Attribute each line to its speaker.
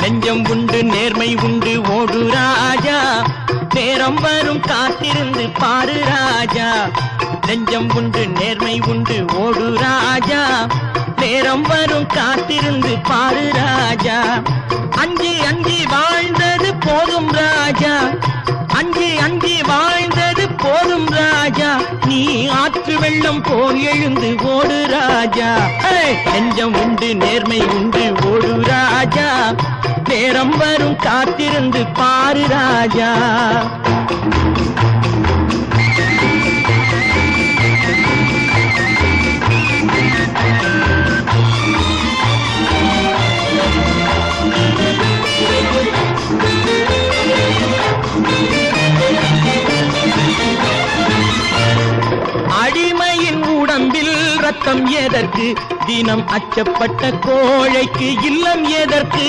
Speaker 1: நெஞ்சம் உண்டு நேர்மை உண்டு ஓடு ராஜா, நேரம் வரும் காத்திருந்து பாரு ராஜா. நெஞ்சம் உண்டு நேர்மை உண்டு ஓடு ராஜா, நேரம் வரும் காத்திருந்து பாரு ராஜா. அஞ்சி அஞ்சி வாழ்ந்தது போதும் ராஜா, அஞ்சி அஞ்சி வாழ்ந்தது போதும் ராஜா. நீ ஆற்று வெள்ளம் போல் எழுந்து ஓடு ராஜா. நெஞ்சம் உண்டு நேர்மை உண்டு ஓடு ராஜா, நேரம் வரும் காத்திருந்து பாரு ராஜா. அடிமையின் உடம்பில் ரத்தம் எதற்கு, தினம் அச்சப்பட்ட கோழைக்கு இல்லம் எதற்கு?